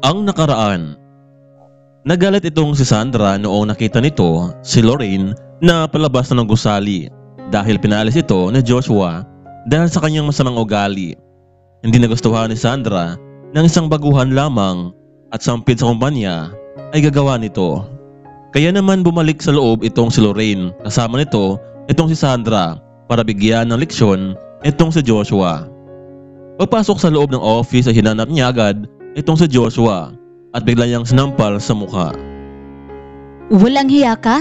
Ang nakaraan. Nagalit itong si Sandra noong nakita nito si Lorraine na palabas na ng gusali dahil pinaalis ito ni Joshua dahil sa kanyang masamang ugali. Hindi nagustuhan ni Sandra ng isang baguhan lamang at sampid sa kumpanya ay gagawa nito. Kaya naman bumalik sa loob itong si Lorraine kasama nito itong si Sandra para bigyan ng leksyon itong si Joshua. Pagpasok sa loob ng office ay hinanap niya agad itong si Joshua at bigla niyang sinampal sa mukha. Walang hiya ka?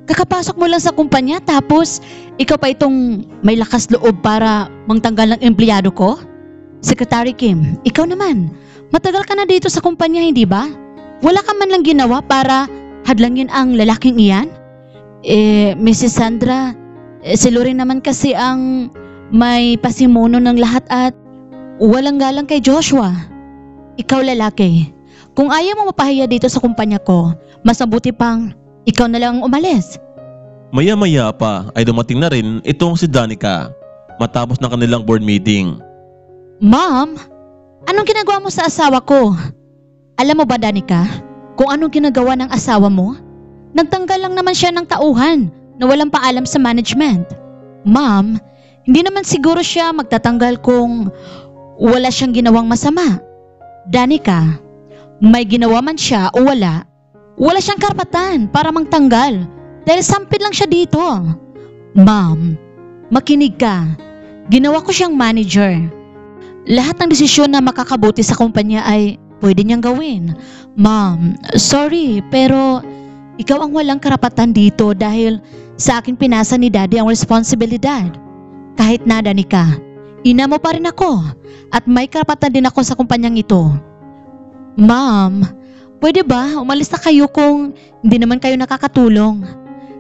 Kakapasok mo lang sa kumpanya tapos ikaw pa itong may lakas loob para mangtanggal ng empleyado ko? Secretary Kim, ikaw naman. Matagal ka na dito sa kumpanya, hindi ba? Wala ka man lang ginawa para hadlangin ang lalaking iyan? Mrs. Sandra, si Lorraine naman kasi ang may pasimuno ng lahat at walang galang kay Joshua. Ikaw lalaki, kung ayaw mo mapahiya dito sa kumpanya ko, mas mabuti pang ikaw na lang umalis. Maya-maya pa ay dumating na rin itong si Danica matapos ng kanilang board meeting. Ma'am, anong ginagawa mo sa asawa ko? Alam mo ba, Danica, kung anong ginagawa ng asawa mo? Nagtanggal lang naman siya ng tauhan na walang paalam sa management. Ma'am, hindi naman siguro siya magtatanggal kung wala siyang ginawang masama. Danica, may ginawa man siya o wala siyang karapatan para magtanggal dahil sampid lang siya dito. Ma'am, makinig ka. Ginawa ko siyang manager. Lahat ng desisyon na makakabuti sa kumpanya ay pwede niyang gawin. Ma'am, sorry pero ikaw ang walang karapatan dito dahil sa akin pinasa ni Daddy ang responsibilidad. Kahit na, Danica, ina mo pa rin ako at may karapatan din ako sa kumpanyang ito. Ma'am, pwede ba umalis na kayo kung hindi naman kayo nakakatulong?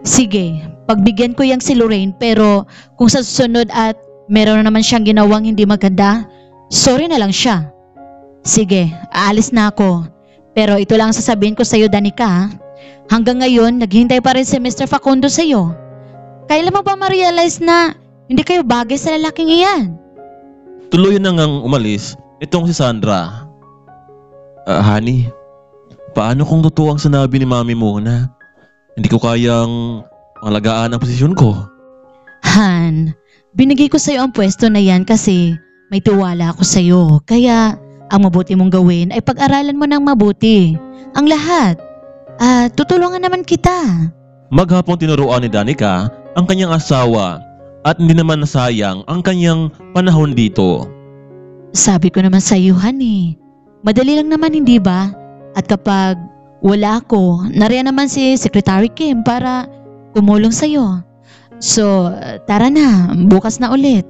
Sige, pagbigyan ko yang si Lorraine pero kung sa susunod at meron na naman siyang ginawang hindi maganda, sorry na lang siya. Sige, aalis na ako. Pero ito lang sasabihin ko sa iyo, Danica. Hanggang ngayon, naghihintay pa rin si Mr. Facundo sa iyo. Kailan mo ba ma-realize na hindi kayo bagay sa lalaking iyan? Tuluyan na ngang umalis itong si Sandra. Honey, paano kung totoo ang sinabi ni mami mo na hindi ko kayang malagaan ang posisyon ko? Han, binigay ko sa iyo ang pwesto na yan kasi may tiwala ako sa iyo. Kaya ang mabuti mong gawin ay pag-aralan mo ng mabuti ang lahat. Tutulungan naman kita. Maghapon tinuruan ni Danica ang kanyang asawa at hindi naman nasayang ang kanyang panahon dito. Sabi ko naman sa iyo, honey. Madali lang naman, hindi ba? At kapag wala ako, nariyan naman si Secretary Kim para tumulong sa iyo. So, tara na, bukas na ulit.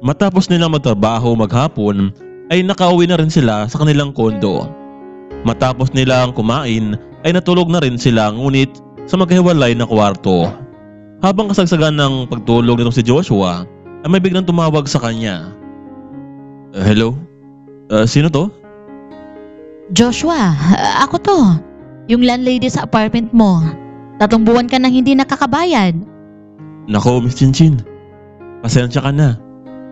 Matapos nilang magtrabaho maghapon, ay nakauwi na rin sila sa kanilang kondo. Matapos nilang kumain, ay natulog na rin sila ngunit sa magkahiwalay na kwarto. Habang kasagsagan ng pagtulog nitong si Joshua, ay may biglang tumawag sa kanya. Hello? Sino to? Joshua, ako to. Yung landlady sa apartment mo. 3 buwan ka nang hindi nakakabayad. Nako, Miss Chinchin. Pasensya ka na.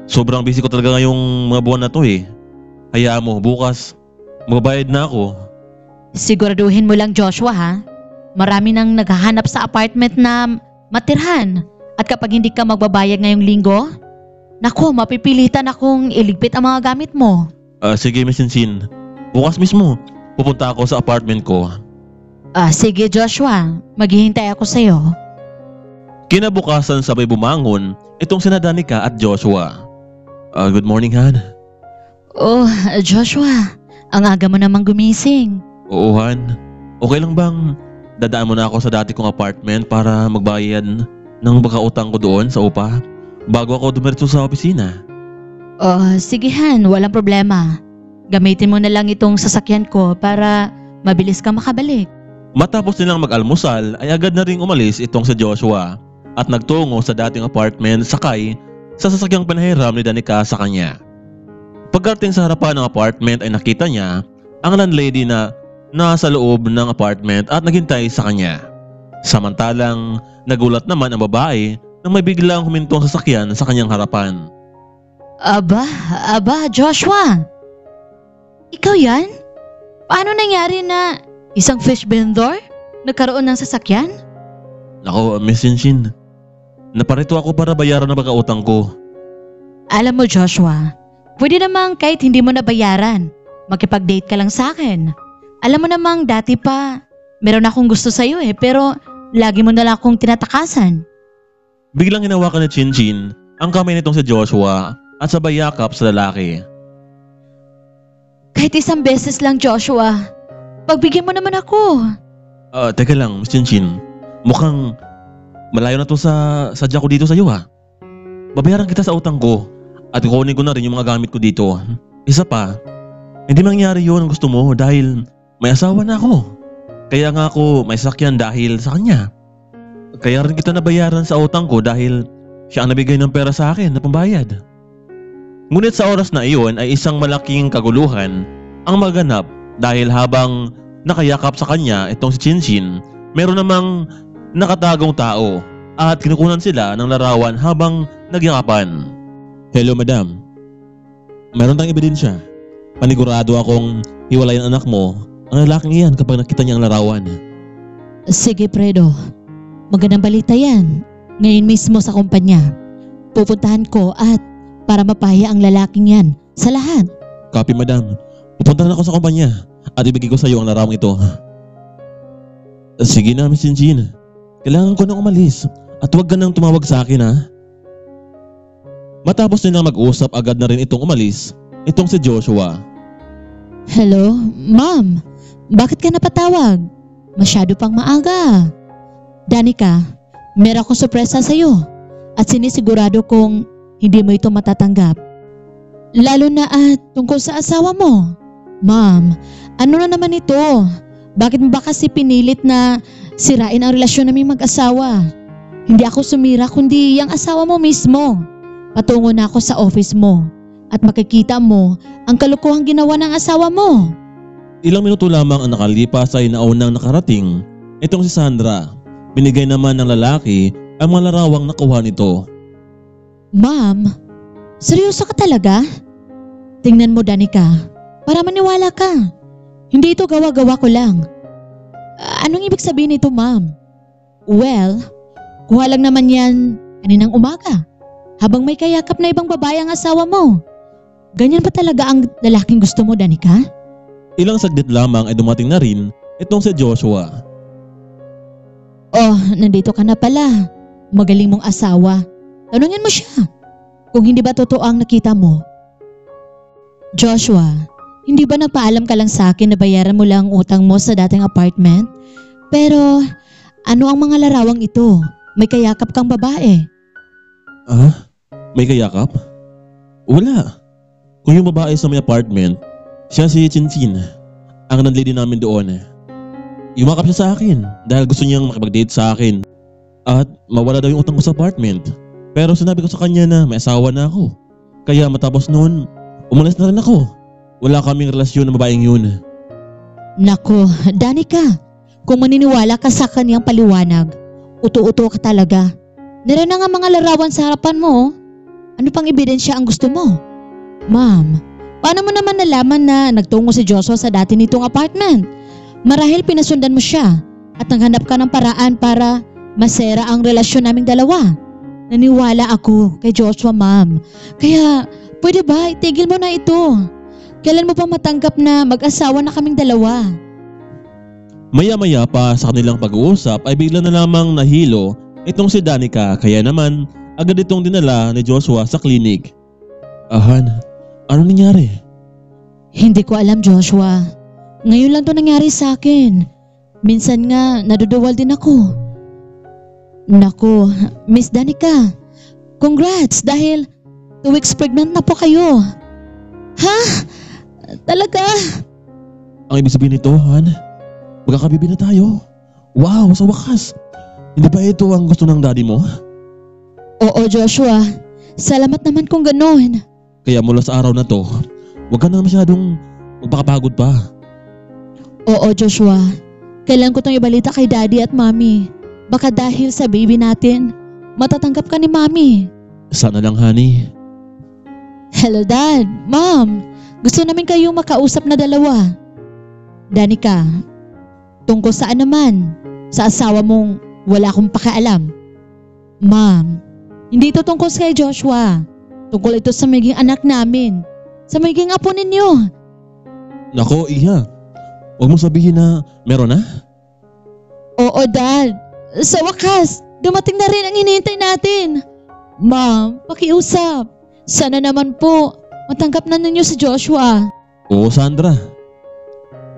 Sobrang busy ko talaga ngayong mga buwan na to eh. Hayaan mo, bukas magbabayad na ako. Siguraduhin mo lang, Joshua, ha? Marami nang naghahanap sa apartment na matirhan. At kapag hindi ka magbabayad ngayong linggo, nako, mapipilitan akong iligpit ang mga gamit mo. Sige, Miss Chinchin. Bukas mismo, pupunta ako sa apartment ko. Sige, Joshua. Maghihintay ako sa'yo. Kinabukasan sabay bumangon itong sina Danica at Joshua. Good morning, Han. Oh, Joshua. Ang aga mo namang gumising. Oo, Han. Okay lang bang dadaan mo na ako sa dati kong apartment para magbayad ng baka-utang ko doon sa upa bago ako dumiretso sa opisina? Sige, Han. Walang problema. Gamitin mo na lang itong sasakyan ko para mabilis ka makabalik. Matapos nilang mag-almusal ay agad na ring umalis itong si Joshua at nagtungo sa dating apartment sakay sa sasakyang pinahiram ni Danica sa kanya. Pagdating sa harapan ng apartment ay nakita niya ang landlady na nasa loob ng apartment at naghintay sa kanya. Samantalang nagulat naman ang babae nang may biglang humintong sasakyan sa kanyang harapan. Aba, Joshua! Ikaw yan? Paano nangyari na isang fish vendor nagkaroon ng sasakyan? Nako, Miss Shinshin. Naparito ako para bayaran ang pagkautang ko. Alam mo Joshua, pwede namang kahit hindi mo nabayaran, makipag-date ka lang sa akin. Alam mo namang dati pa, meron akong gusto sa'yo pero lagi mo na lang akong tinatakasan. Biglang hinawakan ni Shinshin ang kamay nitong si Joshua at sabay yakap sa lalaki. Kahit isang beses lang Joshua, pagbigyan mo naman ako. Teka lang, Miss Shinshin. Mukhang malayo na to sa sadya ko dito sa iyo ha. Babayaran kita sa utang ko at kukunin ko na rin yung mga gamit ko dito. Isa pa, hindi mangyari yun ang gusto mo dahil may asawa na ako. Kaya nga ako may sakyan dahil sa kanya. Kaya rin kita nabayaran sa utang ko dahil siya ang nabigay ng pera sa akin na pambayad. Ngunit sa oras na iyon ay isang malaking kaguluhan ang maganap dahil habang nakayakap sa kanya itong si Shinshin, meron namang nakatagong tao at kinukunan sila ng larawan habang nagyakapan. Hello madam, meron tayong ebidensya. Panigurado akong hiwalayan anak mo ang lalaking iyan kapag nakita niya ang larawan. Sige Fredo, magandang balita yan. Ngayon mismo sa kumpanya, pupuntahan ko at para mapaya ang lalaking yan sa lahat. Copy madam, pupunta na ako sa kumpanya at ibigay ko sa iyo ang larawang ito. Sige na Miss Shinshin, kailangan ko nang umalis at huwag ka nang tumawag sa akin ha. Matapos nila mag-usap, agad na rin itong umalis, itong si Joshua. Hello, ma'am. Bakit ka napatawag? Masyado pang maaga. Danica, meron akong sorpresa sa'yo at sinisigurado kong hindi mo ito matatanggap. Lalo na at tungkol sa asawa mo. Ma'am, ano na naman ito? Bakit mo ba kasi pinilit na sirain ang relasyon naming mag-asawa? Hindi ako sumira kundi yung asawa mo mismo. Patungo na ako sa office mo at makikita mo ang kalukuhang ginawa ng asawa mo. Ilang minuto lamang ang nakalipas ay naunang nakarating itong si Sandra. Binigay naman ng lalaki ang mga larawang nakuha nito. Ma'am, seryoso ka talaga? Tingnan mo Danica, para maniwala ka. Hindi ito gawa-gawa ko lang. Anong ibig sabihin nito ma'am? Well, kuha lang naman yan kaninang umaga. Habang may kayakap na ibang babae ang asawa mo. Ganyan ba talaga ang lalaking gusto mo, Danica? Ilang saglit lamang ay dumating na rin itong si Joshua. Oh, nandito ka na pala. Magaling mong asawa. Tanungin mo siya kung hindi ba totoo ang nakita mo. Joshua, hindi ba nagpaalam ka lang sa akin na bayaran mo lang ang utang mo sa dating apartment? Pero ano ang mga larawang ito? May kayakap kang babae. May kayakap? Wala. Kung yung babae sa may apartment, siya si Shinshin, ang nanlady namin doon. Yumakap siya sa akin dahil gusto niyang makipag-date sa akin at mawala daw yung utang ko sa apartment. Pero sinabi ko sa kanya na may asawa na ako. Kaya matapos noon, umalis na rin ako. Wala kaming relasyon ng babaeng yun. Nako, Danica, kung maniniwala ka sa kanyang paliwanag, uto-uto ka talaga. Nara na nga mga larawan sa harapan mo. Ano pang ebidensya ang gusto mo? Ma'am, paano mo naman nalaman na nagtungo si Joshua sa dati nitong apartment? Marahil pinasundan mo siya at naghanap ka ng paraan para masera ang relasyon naming dalawa. Naniwala ako kay Joshua, ma'am. Kaya pwede ba itigil mo na ito? Kailan mo pa matanggap na mag-asawa na kaming dalawa? Maya-maya pa sa kanilang pag-uusap ay bigla na lamang nahilo itong si Danica, kaya naman agad itong dinala ni Joshua sa klinik. Han, ano nangyari? Hindi ko alam Joshua. Ngayon lang to nangyari sa akin. Minsan nga naduduwal din ako. Naku, Miss Danica, congrats dahil 2 weeks pregnant na po kayo. Ha? Talaga? Ang ibig sabihin nito, Han, magkakabibi na tayo. Wow, sa wakas. Hindi ba ito ang gusto ng daddy mo? Oo Joshua, salamat naman kung gano'n. Kaya mula sa araw na to, huwag ka na masyadong magpakapagod pa. Oo Joshua, kailan ko itong ibalita kay daddy at mommy. Baka dahil sa baby natin, matatanggap ka ni mommy. Sana lang, honey. Hello dad, mom. Gusto namin kayong makausap na dalawa. Danica, tungkol saan naman? Sa asawa mong wala akong pakialam. Ma'am, hindi ito tungkol sa kay Joshua. Tungkol ito sa magiging anak namin. Sa magiging apo ninyo. Nako, Iha. Huwag mo sabihin na meron na. Oo, Dad. Sa wakas, dumating na rin ang hinihintay natin. Ma'am, pakiusap. Sana naman po, matanggap na ninyo si Joshua. Oo, Sandra.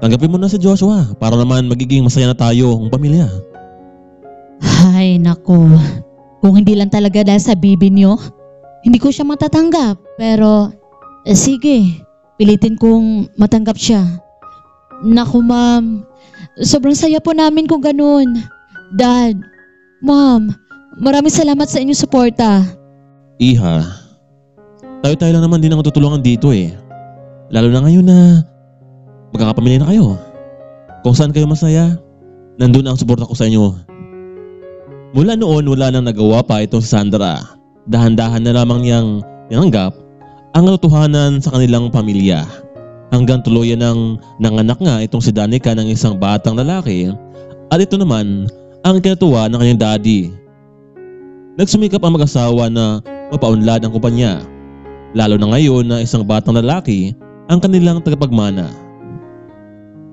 Tanggapin mo na si Joshua para naman magiging masaya na tayo ang pamilya. Ay, naku. Kung hindi lang talaga dahil sa bibi niyo, hindi ko siya matatanggap. Pero, sige, pilitin kong matanggap siya. Naku, Ma'am. Sobrang saya po namin kung ganun. Dad, Ma'am, maraming salamat sa inyong suporta. Iha, tayo-tayo lang naman din ang tutulungan dito eh. Lalo na ngayon na magkakapamilya na kayo. Kung saan kayo masaya, nandun ang suporta ko sa inyo. Mula noon, wala nang nagawa pa itong si Sandra. Dahan-dahan na lamang niyang tinanggap ang katotohanan sa kanilang pamilya. Hanggang tuluyan ng nanganak nga itong si Danica ng isang batang lalaki at ito naman ang kinatuwa ng kanyang daddy. Nagsumikap ang mag-asawa na mapaunlad ang kumpanya. Lalo na ngayon na isang batang lalaki ang kanilang tagapagmana.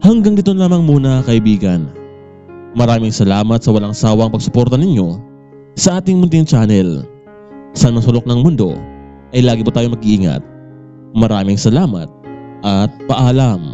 Hanggang dito lamang muna, kaibigan. Maraming salamat sa walang sawang pagsuporta ninyo sa ating munting channel. Sa sulok ng mundo ay lagi po tayo mag-iingat. Maraming salamat at paalam.